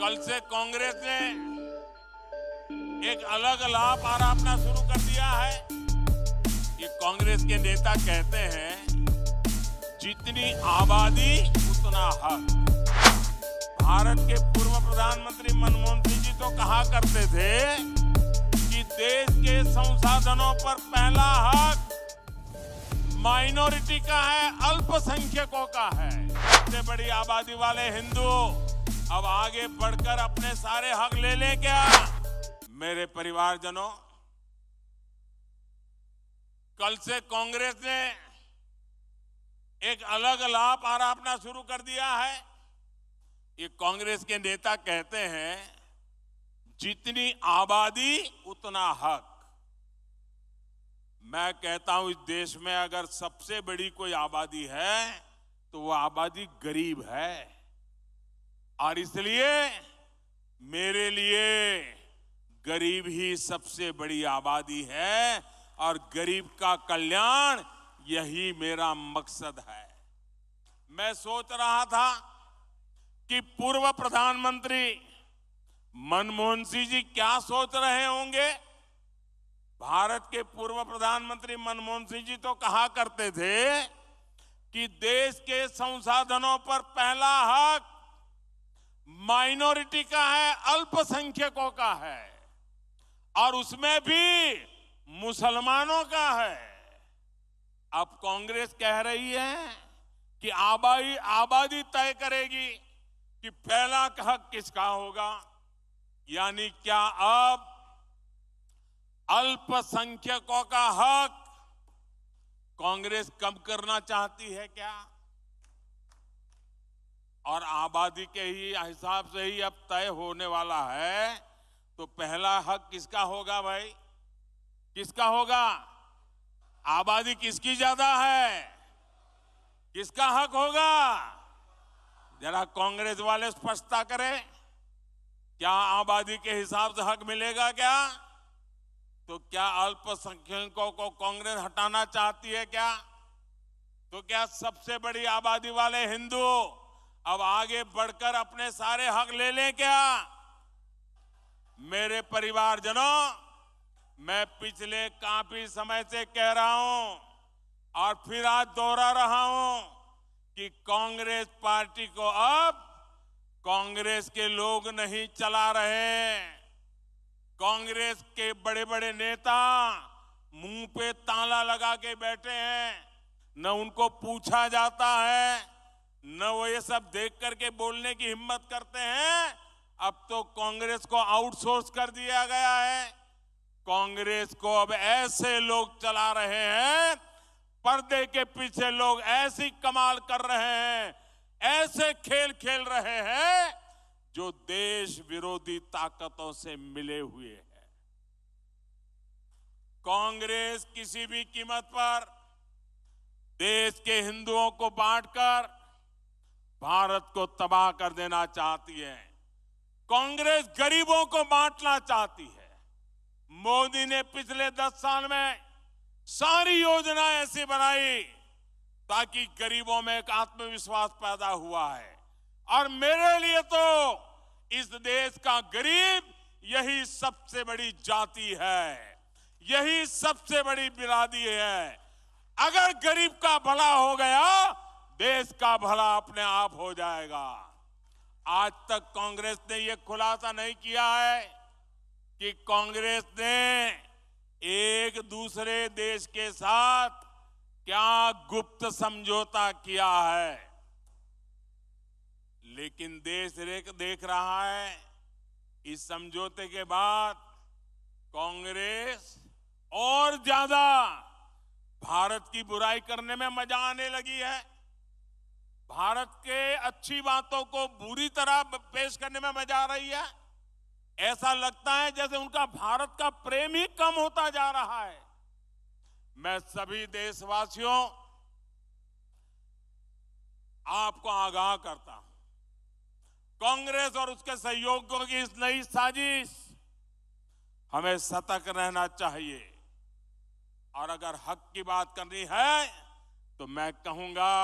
कल से कांग्रेस ने एक अलग लाभ आरोपना शुरू कर दिया है कि कांग्रेस के नेता कहते हैं जितनी आबादी उतना हक। भारत के पूर्व प्रधानमंत्री मनमोहन सिंह जी तो कहा करते थे कि देश के संसाधनों पर पहला हक माइनॉरिटी का है, अल्पसंख्यकों का है। सबसे बड़ी आबादी वाले हिंदू अब आगे बढ़कर अपने सारे हक ले लें क्या? मेरे परिवारजनों, कल से कांग्रेस ने एक अलग लाभ आरोपना शुरू कर दिया है। ये कांग्रेस के नेता कहते हैं जितनी आबादी उतना हक। मैं कहता हूं इस देश में अगर सबसे बड़ी कोई आबादी है तो वो आबादी गरीब है, और इसलिए मेरे लिए गरीब ही सबसे बड़ी आबादी है और गरीब का कल्याण यही मेरा मकसद है। मैं सोच रहा था कि पूर्व प्रधानमंत्री मनमोहन सिंह जी क्या सोच रहे होंगे। भारत के पूर्व प्रधानमंत्री मनमोहन सिंह जी तो कहा करते थे कि देश के संसाधनों पर पहला हक माइनॉरिटी का है, अल्पसंख्यकों का है, और उसमें भी मुसलमानों का है। अब कांग्रेस कह रही है कि आबादी तय करेगी कि पहला हक किसका होगा। यानी क्या अब अल्पसंख्यकों का हक कांग्रेस कम करना चाहती है क्या? और आबादी के ही हिसाब से ही अब तय होने वाला है, तो पहला हक किसका होगा भाई? किसका होगा? आबादी किसकी ज्यादा है? किसका हक होगा? जरा कांग्रेस वाले स्पष्टता करें। क्या आबादी के हिसाब से हक मिलेगा क्या? तो क्या अल्पसंख्यकों को कांग्रेस हटाना चाहती है क्या? तो क्या सबसे बड़ी आबादी वाले हिंदू अब आगे बढ़कर अपने सारे हक ले लें क्या? मेरे परिवारजनों, मैं पिछले काफी समय से कह रहा हूं और फिर आज दोहरा रहा हूं कि कांग्रेस पार्टी को अब कांग्रेस के लोग नहीं चला रहे। कांग्रेस के बड़े बड़े नेता मुंह पे ताला लगा के बैठे हैं, न उनको पूछा जाता है, न वो ये सब देख करके बोलने की हिम्मत करते हैं। अब तो कांग्रेस को आउटसोर्स कर दिया गया है। कांग्रेस को अब ऐसे लोग चला रहे हैं, पर्दे के पीछे लोग ऐसी कमाल कर रहे हैं, ऐसे खेल खेल रहे हैं जो देश विरोधी ताकतों से मिले हुए हैं। कांग्रेस किसी भी कीमत पर देश के हिंदुओं को बांटकर भारत को तबाह कर देना चाहती है। कांग्रेस गरीबों को बांटना चाहती है। मोदी ने पिछले 10 साल में सारी योजनाएं ऐसी बनाई ताकि गरीबों में एक आत्मविश्वास पैदा हुआ है। और मेरे लिए तो इस देश का गरीब यही सबसे बड़ी जाति है, यही सबसे बड़ी बिरादरी है। अगर गरीब का भला हो गया, देश का भला अपने आप हो जाएगा। आज तक कांग्रेस ने यह खुलासा नहीं किया है कि कांग्रेस ने एक दूसरे देश के साथ क्या गुप्त समझौता किया है। लेकिन देश देख रहा है इस समझौते के बाद कांग्रेस और ज्यादा भारत की बुराई करने में मजा आने लगी है। भारत के अच्छी बातों को बुरी तरह पेश करने में मजा आ रही है। ऐसा लगता है जैसे उनका भारत का प्रेम ही कम होता जा रहा है। मैं सभी देशवासियों आपको आगाह करता हूं, कांग्रेस और उसके सहयोगियों की इस नई साजिश हमें सतर्क रहना चाहिए। और अगर हक की बात करनी है तो मैं कहूंगा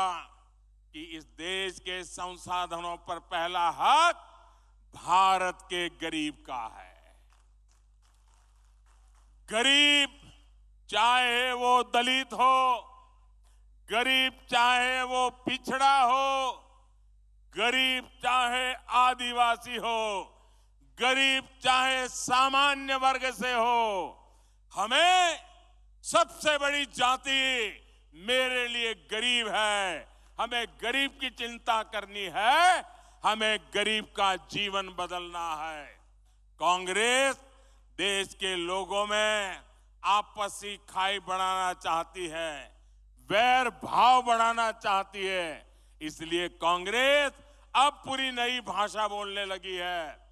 कि इस देश के संसाधनों पर पहला हक भारत के गरीब का है। गरीब चाहे वो दलित हो, गरीब चाहे वो पिछड़ा हो, गरीब चाहे आदिवासी हो, गरीब चाहे सामान्य वर्ग से हो, हमें सबसे बड़ी जाति मेरे लिए गरीब है। हमें गरीब की चिंता करनी है, हमें गरीब का जीवन बदलना है। कांग्रेस देश के लोगों में आपसी खाई बढ़ाना चाहती है, वैर भाव बढ़ाना चाहती है। इसलिए कांग्रेस अब पूरी नई भाषा बोलने लगी है।